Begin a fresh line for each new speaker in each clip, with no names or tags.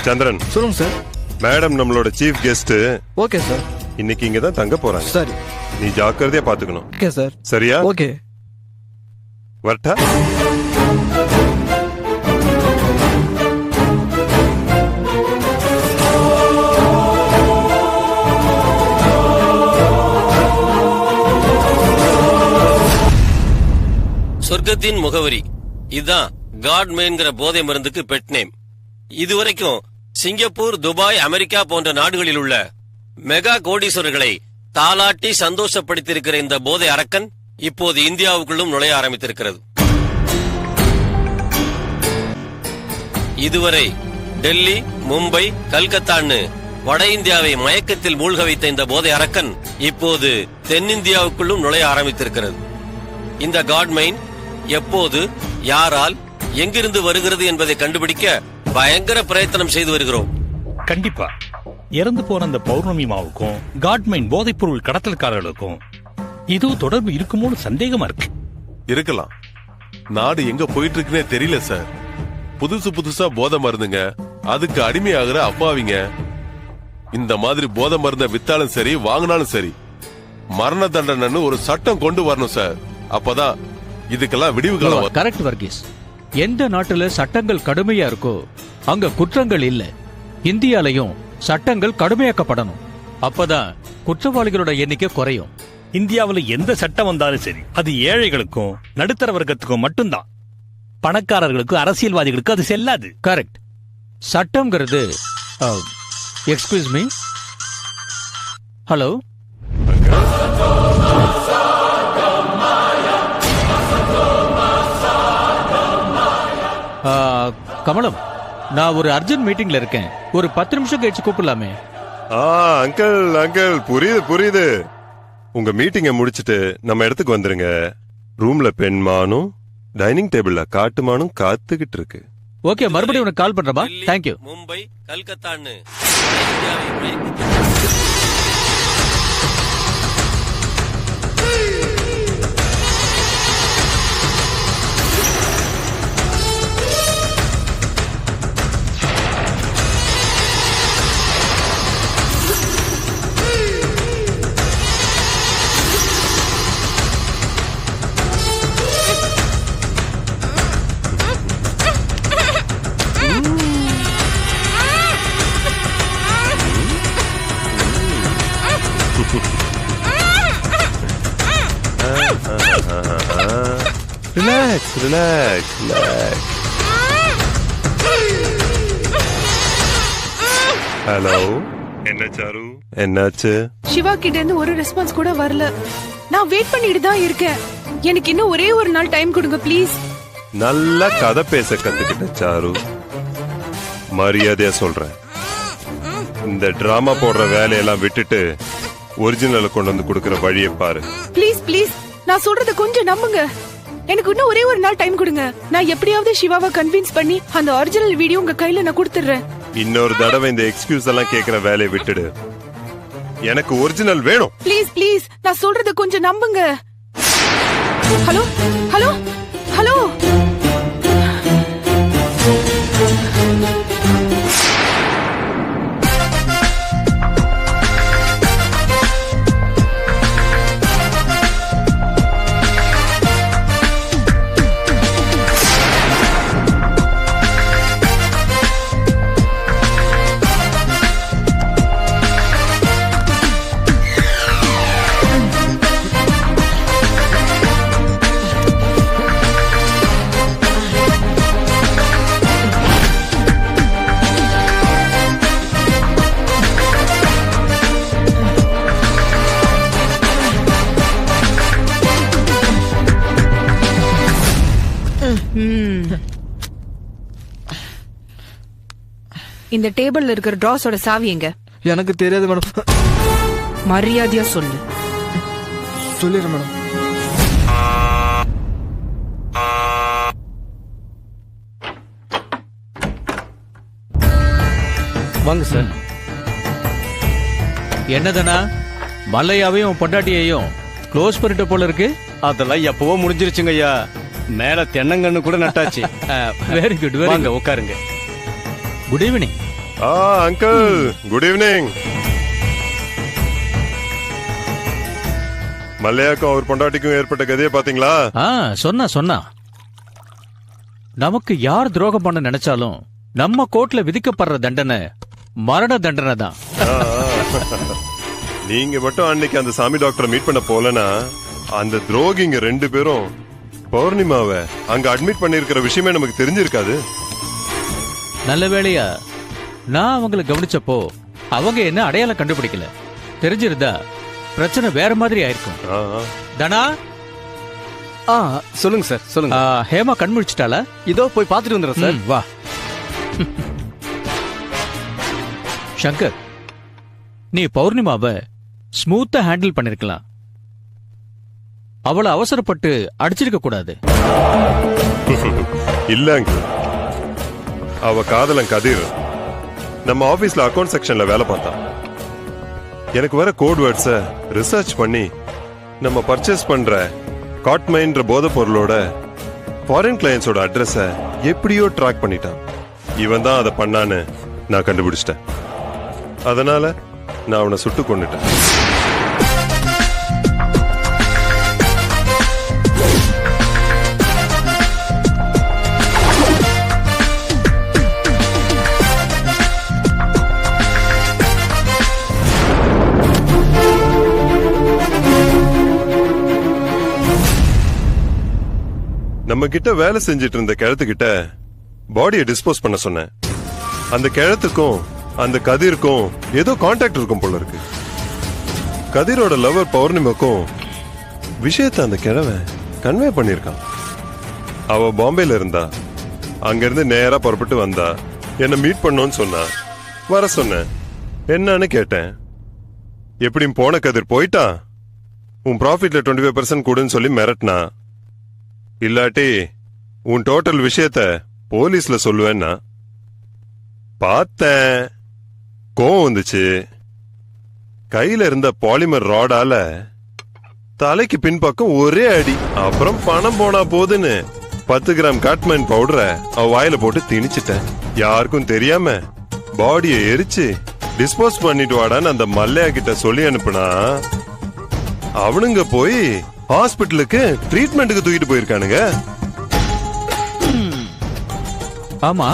சந்திரன்,
சொல்லுங்க sir.
Madam நம்மளோட chief guest.
Okay sir.
இன்னைக்கு இங்க தான் தங்க போறாங்க.
சரி.
நீ ஜாக்கிரதையா பாத்துக்கணும்.
Okay sir.
சரியா?
ஓகே.
வரட்டா?
சொர்க்கத்தின் முகவரி இதுதான். காட்மேன்ங்கிற போதை மருந்துக்கு பெட் நேம். இதுவரைக்கும் சிங்கப்பூர், துபாய், அமெரிக்கா போன்ற நாடுகளில் உள்ள மெகா கோடீஸ்வரர்களை தாலாட்டி சந்தோஷப்படுத்தியிருக்கிற இந்த போதை அரக்கன் இப்போது இந்தியாவுக்குள்ளும் நுழைய ஆரம்பித்திருக்கிறது. இதுவரை டெல்லி, மும்பை, கல்கத்தான்னு வட இந்தியாவை மயக்கத்தில் மூழ்க வைத்த இந்த போதை அரக்கன் இப்போது தென்னிந்தியாவுக்குள்ளும் நுழைய ஆரம்பித்திருக்கிறது. இந்த காட்மைன் எப்போது, யாரால், எங்கிருந்து வருகிறது என்பதை கண்டுபிடிக்க பயங்கர பிரயத்தனம் செய்து வருகிறோம்.
கண்டிப்பா இறந்து போன அந்த பௌர்ணமி மாவுக்கும் காட்மைன் போதைப் பொருள் கடத்தல்காரர்களுக்கும் இது தொடர்பு இருக்குமோன்னு சந்தேகமா இருக்கு.
இருக்கலாம். நாடு எங்க போயிட்டு இருக்குன்னே தெரியல சார். புதுசு புதுசா போதை மருந்துங்க, அதுக்கு அடிமையாகிற அப்பாவிங்க. இந்த மாதிரி போதை மருந்த வித்தாலும் சரி, வாங்கினாலும் சரி, மரண தண்டனைன்னு ஒரு சட்டம் கொண்டு வரணும் சார். அப்பதான் இதுக்கெல்லாம் விடிவு காலம்.
கரெக்ட் வர்கீஸ். எந்த நாட்டுல சட்டங்கள் கடுமையா இருக்கோ அங்க குற்றங்கள் இல்ல. இந்தியாலையும் சட்டங்கள் கடுமையாக்கப்படணும். அப்பதான் குற்றவாளிகளோட எண்ணிக்கை குறையும்.
இந்தியாவில் எந்த சட்டம் வந்தாலும் சரி, அது ஏழைகளுக்கும் நடுத்தர வர்க்கத்துக்கும் மட்டும்தான். பணக்காரர்களுக்கும் அரசியல்வாதிகளுக்கும் அது செல்லாது.
கரெக்ட். சட்டம்ங்கிறது எக்ஸ்கியூஸ் மீ. ஹலோ, கமலம், நான் ஒரு அர்ஜென்ட் மீட்டிங்ல இருக்கேன். ஒரு 10 நிமிஷம் கழிச்சு கூப்பிடலாமே?
அங்கிள் அங்கிள், புரியுது புரியுது. உங்க மீட்டிங்க முடிச்சிட்டு நம்ம இடத்துக்கு வந்துருங்க. ரூம்ல பெண்மானும் டைனிங் டேபிள்ல காட்டுமானும் காத்துக்கிட்டு இருக்கு.
ஓகே, மறுபடியும் உனக்கு கால் பண்றேன். தேங்க்யூ.
மும்பை, கல்கத்தான்னு
ரிலாக்ஸ் ரிலாக்ஸ் ரிலாக்ஸ். ஹலோ, என்ன சாரு, என்னாச்சு?
சிவா கிட்ட இருந்து ஒரு ரெஸ்பான்ஸ் கூட வரல. நான் வெயிட் பண்ணிட்டு தான் இருக்கேன். எனக்கு இன்னும் ஒரே ஒரு நாள் டைம் கொடுங்க ப்ளீஸ்.
நல்லா கதை பேச கத்துக்கிட்ட சாரு. மரியாதையா சொல்றேன், இந்த டிராமா போடுற வேலையெல்லாம் விட்டுட்டு ஒரிஜினலை கொண்டு வந்து கொடுக்கிற வழியை பாரு.
ப்ளீஸ் ப்ளீஸ், நான் சொல்றத கொஞ்சம் நம்புங்க. எனக்கு இன்னும் ஒரே ஒரு நாள் டைம் கொடுங்க. நான் எப்படியாவது சிவாவை கன்வின்ஸ் பண்ணி அந்த ஒரிஜினல் வீடியோ உங்க கையில நான் கொடுத்துறேன்.
இன்னொரு தடவை இந்த எக்ஸ்கியூஸ் எல்லாம் கேக்குற வேலையை விட்டுடு. எனக்கு ஒரிஜினல் வேணும்.
ப்ளீஸ் ப்ளீஸ், நான் சொல்றத கொஞ்சம் நம்புங்க. Hello hello hello. இந்த டேபிள்ல இருக்கிற டிராஸோட சாவி எங்க?
எனக்கு தெரியாது மேடம்.
மரியாதையா சொல்லு.
சொல்லிடுறேன் மேடம்.
வாங்க சார். என்னதுன்னா மல்லையாவையும் பொண்டாட்டியையும் க்ளோஸ் பண்ணிட்ட போல இருக்கு.
அதெல்லாம் எப்பவோ முடிஞ்சிருச்சுங்க ஐயா. மேல தென்னங்கன்னு கூட நட்டாச்சு.
Very good.
வாங்க உட்காருங்க.
Good evening.
Uncle good evening. மல்லையாக்கும் அவர் பொண்டாட்டிக்கும் ஏற்பட்ட கதையை பாத்தீங்களா?
சொன்னா நமக்கு யார் துரோகம் பண்ண நினைச்சாலும் நம்ம கோர்ட்ல விதிக்கப்படுற தண்டனை மரண தண்டனை தான்.
நீங்க மட்டும் அன்னைக்கு அந்த சாமி டாக்டரை மீட் பண்ண போலனா அந்த துரோகிங்க 2 பேரும் பௌர்ணிமாவை அங்க அட்மிட் பண்ணிருக்கிற விஷயமே நமக்கு தெரிஞ்சிருக்காது.
நல்ல வேளையா நான் அவங்களை கவனிச்சப்போ அவங்க என்ன அடையாளம் கண்டுபிடிக்கல. தெரிஞ்சிருந்தா பிரச்சனை வேற மாதிரி ஆயிருக்கும்.
ஆ, ஆ.
தனா,
சொல்லுங்க சார் சொல்லுங்க.
ஹேமா கண் முழிச்சிட்டாளா?
இதோ போய் பார்த்துட்டு வந்துடுறேன் சார்.
வா சங்கர், நீ பௌர்ணிமாவை ஸ்மூத்தா ஹேண்டில் பண்ணிருக்கலாம். அவளை அவசரப்பட்டு அடிச்சிருக்க கூடாது.
இல்ல அங்கிள், அவ காதலன் கதிர் நம்ம ஆபீஸ்ல அக்கவுண்ட் செக்ஷன்ல வேலை பார்த்தான். எனக்கு வர கோட் வேர்ட்ஸ ரிசர்ச் பண்ணி நம்ம பர்ச்சேஸ் பண்ற காட்மைன்ற போதை பொருளோட ஃபாரின் கிளையன்ஸோட அட்ரஸ எப்படியோ ட்ராக் பண்ணிட்டான். இவன் தான் அதை பண்ணான்னு நான் கண்டுபிடிச்சிட்டேன். அதனால நான் அவனை சுட்டு கொன்னுட்டேன். நம்ம கிட்ட வேலை செஞ்சிட்டு இருந்த கிழத்துக்கிட்ட பாடியை டிஸ்போஸ் பண்ண சொன்னேன். அந்த கிழத்துக்கும் அந்த கதிர்க்கும் ஏதோ கான்டாக்ட் இருக்கும் போல இருக்கு. கதிரோட லவர் பௌர்ணிமாக்கும் விஷயத்தை அந்த கிழவன் கன்வே பண்ணிருக்கான். அவ பாம்பேல இருந்தா, அங்கிருந்து நேரா புறப்பட்டு வந்தா. என்ன மீட் பண்ணோன்னு சொன்னா. வர சொன்னேன். என்னன்னு கேட்டேன். எப்படியும் போன கதிர் போயிட்டான். உன் ப்ராஃபிட்ல 25% கூடுன்னு சொல்லி மிரட்டினா. இல்லாட்டி உன் டோட்டல் விஷயத்த போலீஸ்ல சொல்லுவேன்னா. பார்த்தேன், கோவம் வந்துச்சு. கையில இருந்த பாலிமர் ராடால தலைக்கு பின்பக்கம் ஒரே அடி. அப்புறம் பணம் போனா போதுன்னு 10 கிராம் காட்மைன் பவுடரை அவ வாயில போட்டு திணிச்சிட்டேன். யாருக்கும் தெரியாம பாடியை எரிச்சு டிஸ்போஸ் பண்ணிட்டு வாடான்னு அந்த மல்லையா கிட்ட சொல்லி அனுப்புனா, அவனுங்க போய் ஹாஸ்பிட்டலுக்கு ட்ரீட்மெண்ட்டுக்கு தூக்கிட்டு போயிருக்கானுங்க.
ஆமா,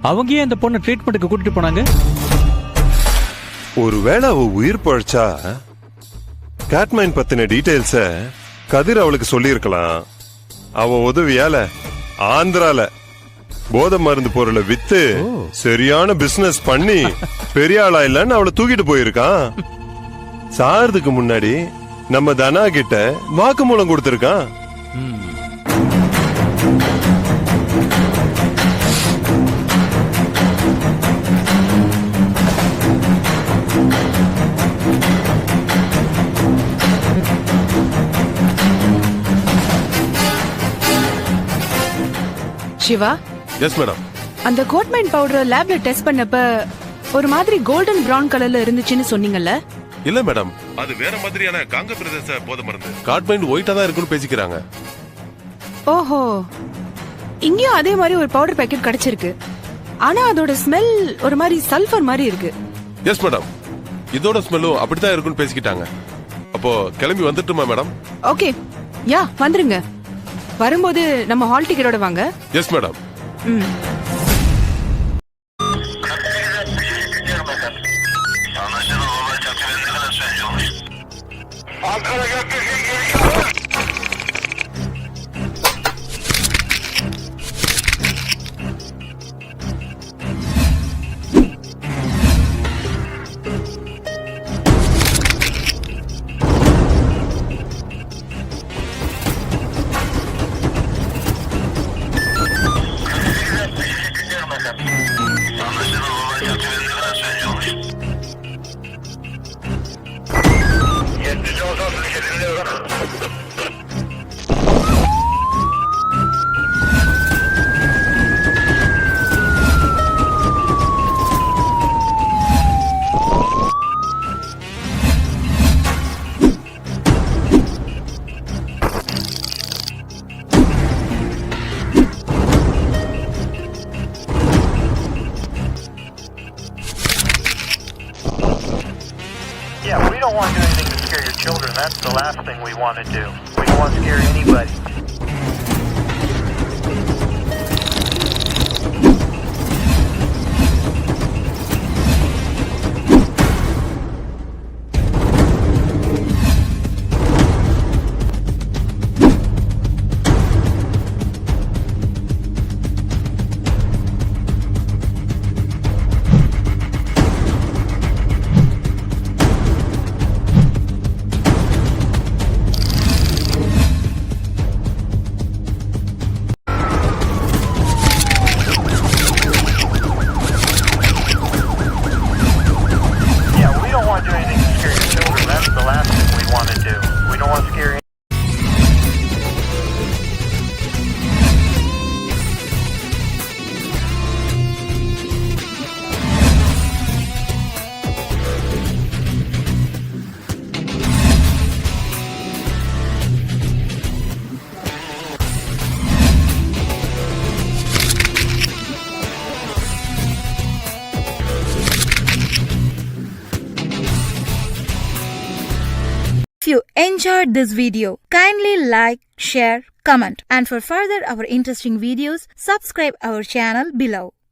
அவங்க ஏன் இந்த பொண்ணு ட்ரீட்மெண்ட்டுக்கு கூட்டிட்டு போனாங்க?
ஒருவேளை அவ உயிர் பழைச்சா காட்மைன் பத்தின டீடைல்ஸ கதிர் அவளுக்கு சொல்லியிருக்கலாம். அவ உதவியால ஆந்திரால போதை மருந்து பொருளை வித்து சரியான பிசினஸ் பண்ணி பெரிய ஆளா இல்லன்னு அவளை தூக்கிட்டு போயிருக்கான். சாகிறதுக்கு முன்னாடி நம்ம தனா கிட்ட வாக்குமூலம் கொடுத்திருக்கான்.
Siva,
yes madam.
அந்த கோட்மைன் பவுடர் லேப்ல டெஸ்ட் பண்ணப்ப ஒரு மாதிரி கோல்டன் பிரவுன் கலர்ல இருந்துச்சுன்னு சொன்னீங்கல்ல?
இல்ல மேடம், அது வேற மாதிரியான காங்க பிரதேச போதை மருந்து. காட்மைண்ட் ஒயிட்டா தான் இருக்குன்னு பேசிக்கிறாங்க.
ஓஹோ, இங்கேயும் அதே மாதிரி ஒரு பவுடர் பேக்கெட் கிடைச்சிருக்கு. ஆனா அதோட ஸ்மெல் ஒரு மாதிரி சல்ஃபர் மாதிரி இருக்கு.
எஸ் மேடம், இதோட ஸ்மெல்லும் அப்படித்தான் இருக்குன்னு பேசிக்கிட்டாங்க. அப்போ கிளம்பி வந்துட்டுமா மேடம்?
ஓகே, யா வந்துருங்க. வரும்போது நம்ம ஹால் டிக்கெட்டோட வாங்க.
Yes madam.
don't want to do anything to scare your children. That's the last thing we want to do. We don't want to scare anybody.
If you enjoyed this video, kindly like, share, comment, and for further our interesting videos, subscribe our channel below.